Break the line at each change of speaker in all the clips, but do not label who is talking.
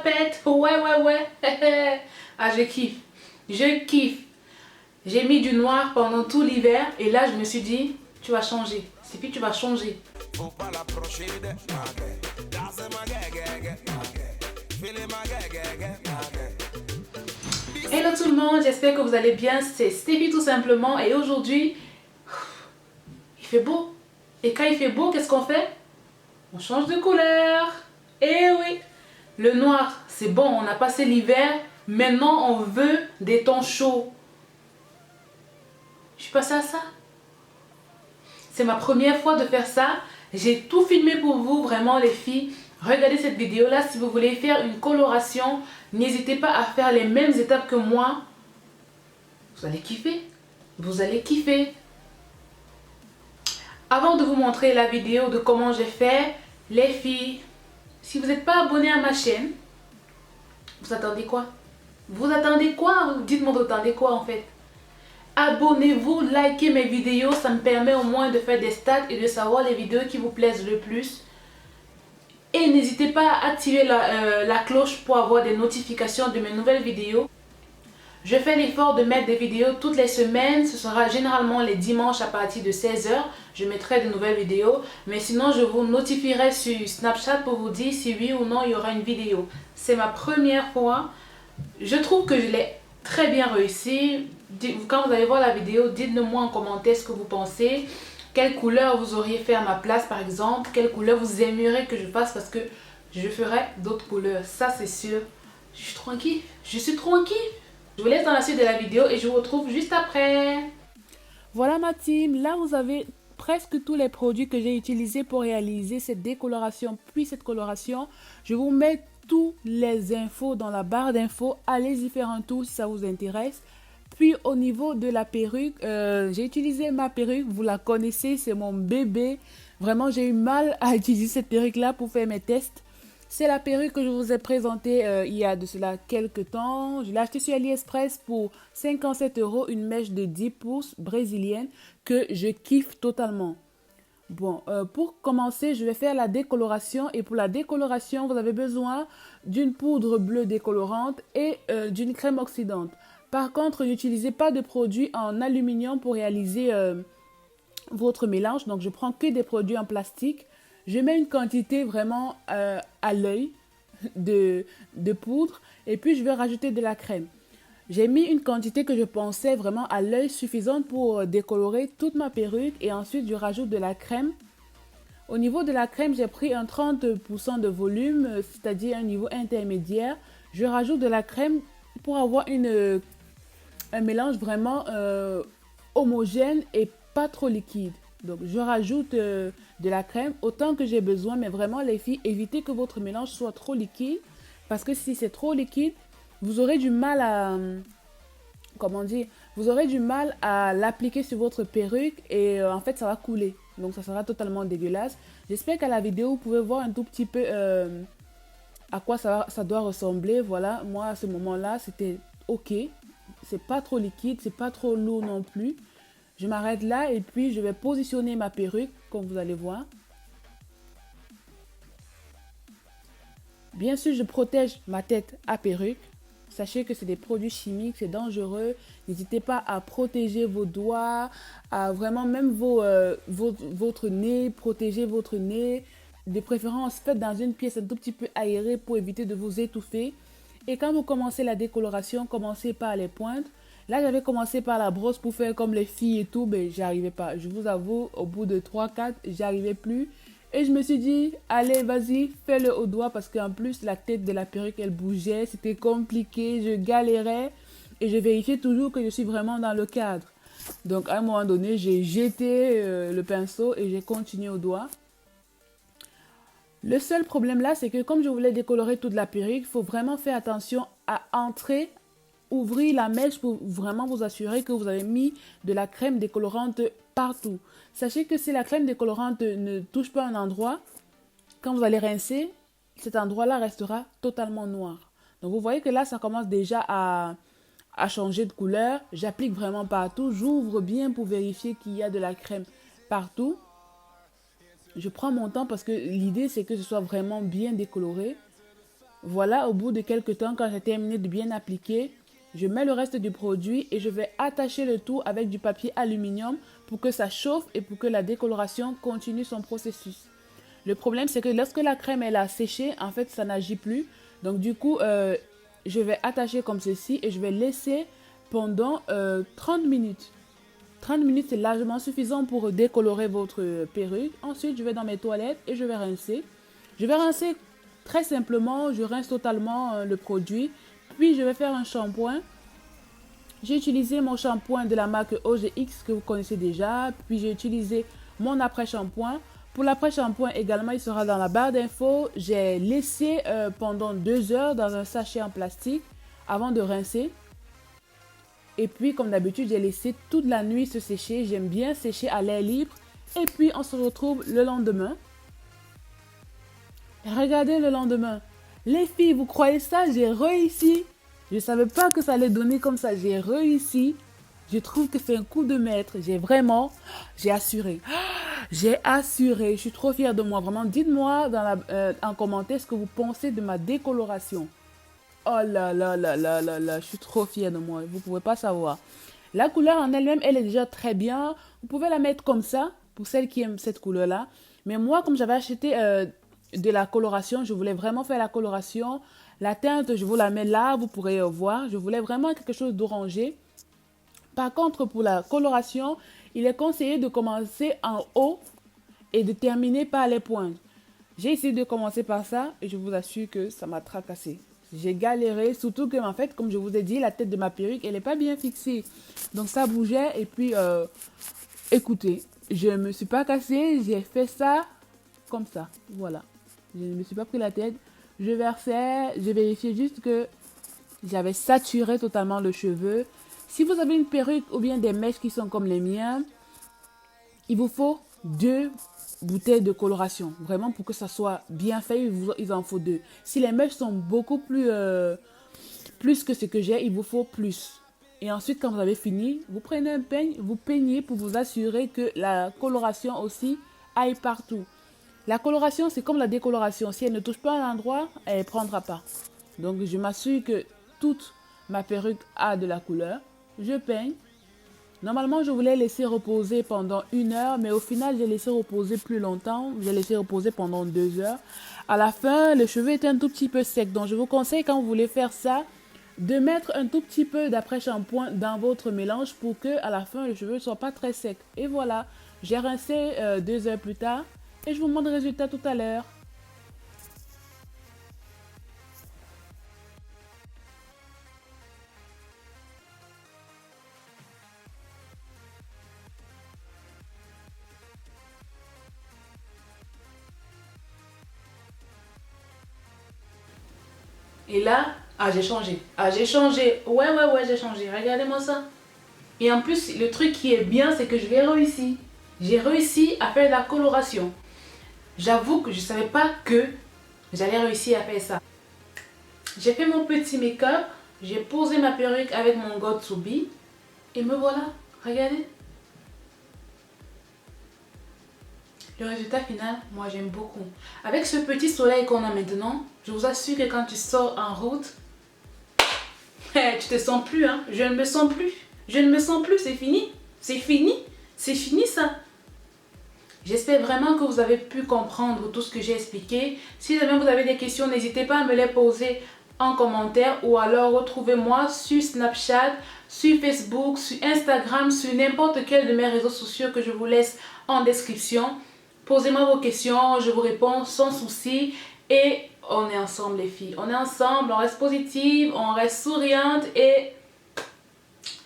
pète. Ouais, ouais, ouais. Ah, je kiffe. Je kiffe. J'ai mis du noir pendant tout l'hiver et là, je me suis dit, tu vas changer. C'est puis tu vas changer. Hello tout le monde, j'espère que vous allez bien. C'est Stevie tout simplement et aujourd'hui, il fait beau. Et quand il fait beau, qu'est-ce qu'on fait? On change de couleur. Eh oui, le noir, c'est bon, on a passé l'hiver. Maintenant, on veut des tons chauds. Je suis passée à ça. C'est ma première fois de faire ça. J'ai tout filmé pour vous, vraiment les filles. Regardez cette vidéo là. Si vous voulez faire une coloration, n'hésitez pas à faire les mêmes étapes que moi. Vous allez kiffer. Vous allez kiffer. Avant de vous montrer la vidéo de comment j'ai fait, les filles, si vous n'êtes pas abonné à ma chaîne, vous attendez quoi? Vous attendez quoi? Dites-moi vous attendez quoi en fait? Abonnez-vous, likez mes vidéos, ça me permet au moins de faire des stats et de savoir les vidéos qui vous plaisent le plus. Et n'hésitez pas à activer la cloche pour avoir des notifications de mes nouvelles vidéos. Je fais l'effort de mettre des vidéos toutes les semaines. Ce sera généralement les dimanches à partir de 16 h. Je mettrai de nouvelles vidéos. Mais sinon, je vous notifierai sur Snapchat pour vous dire si oui ou non il y aura une vidéo. C'est ma première fois. Je trouve que je l'ai très bien réussi. Quand vous allez voir la vidéo, dites-le moi en commentaire ce que vous pensez. Quelle couleur vous auriez fait à ma place par exemple. Quelle couleur vous aimeriez que je fasse parce que je ferai d'autres couleurs. Ça c'est sûr. Je suis tranquille. Je suis tranquille. Je vous laisse dans la suite de la vidéo et je vous retrouve juste après. Voilà ma team, là vous avez presque tous les produits que j'ai utilisés pour réaliser cette décoloration puis cette coloration. Je vous mets toutes les infos dans la barre d'infos, allez-y faire un tour si ça vous intéresse. Puis au niveau de la perruque, j'ai utilisé ma perruque, vous la connaissez, c'est mon bébé. Vraiment j'ai eu mal à utiliser cette perruque là pour faire mes tests. C'est la perruque que je vous ai présentée il y a de cela quelques temps. Je l'ai achetée sur AliExpress pour 57 €, une mèche de 10 pouces brésilienne que je kiffe totalement. Bon, pour commencer, je vais faire la décoloration et pour la décoloration, vous avez besoin d'une poudre bleue décolorante et d'une crème oxydante. Par contre, n'utilisez pas de produits en aluminium pour réaliser votre mélange. Donc, je prends que des produits en plastique. Je mets une quantité vraiment à l'œil de poudre et puis je vais rajouter de la crème. J'ai mis une quantité que je pensais vraiment à l'œil suffisante pour décolorer toute ma perruque et ensuite je rajoute de la crème. Au niveau de la crème, j'ai pris un 30% de volume, c'est-à-dire un niveau intermédiaire. Je rajoute de la crème pour avoir un mélange vraiment homogène et pas trop liquide. Donc, je rajoute de la crème autant que j'ai besoin, mais vraiment, les filles, évitez que votre mélange soit trop liquide. Parce que si c'est trop liquide, vous aurez du mal à... Comment dire? Vous aurez du mal à l'appliquer sur votre perruque et en fait, ça va couler. Donc, ça sera totalement dégueulasse. J'espère qu'à la vidéo, vous pouvez voir un tout petit peu à quoi ça doit ressembler. Voilà, moi, à ce moment-là, c'était OK. C'est pas trop liquide, c'est pas trop lourd non plus. Je m'arrête là et puis je vais positionner ma perruque, comme vous allez voir. Bien sûr, je protège ma tête à perruque. Sachez que c'est des produits chimiques, c'est dangereux. N'hésitez pas à protéger vos doigts, à vraiment même votre nez, protéger votre nez. De préférence, faites dans une pièce un tout petit peu aérée pour éviter de vous étouffer. Et quand vous commencez la décoloration, commencez par les pointes. Là, j'avais commencé par la brosse pour faire comme les filles et tout, mais j'arrivais pas. Je vous avoue, au bout de 3-4, j'arrivais plus. Et je me suis dit, allez, vas-y, fais-le au doigt parce qu'en plus, la tête de la perruque, elle bougeait. C'était compliqué, je galérais. Et je vérifiais toujours que je suis vraiment dans le cadre. Donc, à un moment donné, j'ai jeté le pinceau et j'ai continué au doigt. Le seul problème là, c'est que comme je voulais décolorer toute la perruque, il faut vraiment faire attention à entrer, ouvrir la mèche pour vraiment vous assurer que vous avez mis de la crème décolorante partout. Sachez que si la crème décolorante ne touche pas un endroit, quand vous allez rincer, cet endroit-là restera totalement noir. Donc vous voyez que là, ça commence déjà à changer de couleur. J'applique vraiment partout. J'ouvre bien pour vérifier qu'il y a de la crème partout. Je prends mon temps parce que l'idée, c'est que ce soit vraiment bien décoloré.
Voilà, au bout de quelques temps, quand j'ai terminé de bien appliquer, je mets le reste du produit et je vais attacher le tout avec du papier aluminium pour que ça chauffe et pour que la décoloration continue son processus. Le problème, c'est que lorsque la crème elle a séché, en fait, ça n'agit plus. Donc du coup, je vais attacher comme ceci et je vais laisser pendant 30 minutes. 30 minutes, c'est largement suffisant pour décolorer votre perruque. Ensuite, je vais dans mes toilettes et je vais rincer. Je vais rincer très simplement, je rince totalement le produit. Puis, je vais faire un shampoing. J'ai utilisé mon shampoing de la marque OGX que vous connaissez déjà. Puis, j'ai utilisé mon après-shampoing. Pour l'après-shampoing également, il sera dans la barre d'infos. J'ai laissé pendant 2 heures dans un sachet en plastique avant de rincer. Et puis, comme d'habitude, j'ai laissé toute la nuit se sécher. J'aime bien sécher à l'air libre. Et puis, on se retrouve le lendemain. Regardez le lendemain. Les filles, vous croyez ça? J'ai réussi. Je ne savais pas que ça allait donner comme ça. J'ai réussi. Je trouve que c'est un coup de maître. J'ai assuré. J'ai assuré. Je suis trop fière de moi. Vraiment, dites-moi en commentaire ce que vous pensez de ma décoloration. Oh là là là là là là, je suis trop fière de moi, vous ne pouvez pas savoir. La couleur en elle-même, elle est déjà très bien. Vous pouvez la mettre comme ça, pour celles qui aiment cette couleur-là. Mais moi, comme j'avais acheté de la coloration, je voulais vraiment faire la coloration. La teinte, je vous la mets là, vous pourrez voir. Je voulais vraiment quelque chose d'orangé. Par contre, pour la coloration, il est conseillé de commencer en haut et de terminer par les pointes. J'ai essayé de commencer par ça et je vous assure que ça m'a tracassé. J'ai galéré, surtout que en fait, comme je vous ai dit, la tête de ma perruque, elle n'est pas bien fixée. Donc ça bougeait et puis, écoutez, je ne me suis pas cassée, j'ai fait ça comme ça, voilà. Je ne me suis pas pris la tête, je versais, j'ai vérifié juste que j'avais saturé totalement le cheveu. Si vous avez une perruque ou bien des mèches qui sont comme les miennes, il vous faut 2 bouteilles de coloration. Vraiment, pour que ça soit bien fait, il en faut 2. Si les mèches sont beaucoup plus que ce que j'ai, il vous faut plus. Et ensuite, quand vous avez fini, vous prenez un peigne, vous peignez pour vous assurer que la coloration aussi aille partout. La coloration, c'est comme la décoloration. Si elle ne touche pas un endroit, elle ne prendra pas. Donc, je m'assure que toute ma perruque a de la couleur. Je peigne. Normalement, je voulais laisser reposer pendant 1 heure, mais au final, j'ai laissé reposer plus longtemps. J'ai laissé reposer pendant 2 heures. À la fin, le cheveu était un tout petit peu sec. Donc, je vous conseille, quand vous voulez faire ça, de mettre un tout petit peu d'après-shampoing dans votre mélange pour que, à la fin, le cheveu ne soit pas très sec. Et voilà, j'ai rincé 2 heures plus tard et je vous montre le résultat tout à l'heure.
Et là, j'ai changé. J'ai changé. Ouais, j'ai changé. Regardez-moi ça. Et en plus, le truc qui est bien, c'est que je l'ai réussi. J'ai réussi à faire la coloration. J'avoue que je ne savais pas que j'allais réussir à faire ça. J'ai fait mon petit make-up. J'ai posé ma perruque avec mon Got2b. Et me voilà. Regardez. Le résultat final, moi j'aime beaucoup. Avec ce petit soleil qu'on a maintenant, je vous assure que quand tu sors en route, tu te sens plus, hein. Je ne me sens plus. Je ne me sens plus, c'est fini. C'est fini. C'est fini ça. J'espère vraiment que vous avez pu comprendre tout ce que j'ai expliqué. Si jamais vous avez des questions, n'hésitez pas à me les poser en commentaire ou alors retrouvez-moi sur Snapchat, sur Facebook, sur Instagram, sur n'importe quel de mes réseaux sociaux que je vous laisse en description. Posez-moi vos questions, je vous réponds sans souci et on est ensemble les filles. On est ensemble, on reste positive, on reste souriante et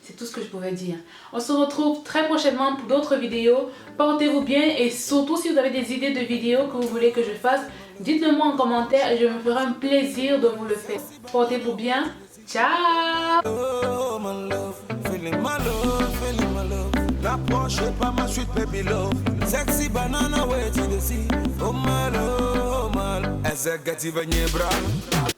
c'est tout ce que je pouvais dire. On se retrouve très prochainement pour d'autres vidéos. Portez-vous bien et surtout si vous avez des idées de vidéos que vous voulez que je fasse, dites-le moi en commentaire et je me ferai un plaisir de vous le faire. Portez-vous bien. Ciao!
Approche pas ma sweet baby love. Sexy banana wait till you see. Oh mal, executive bra.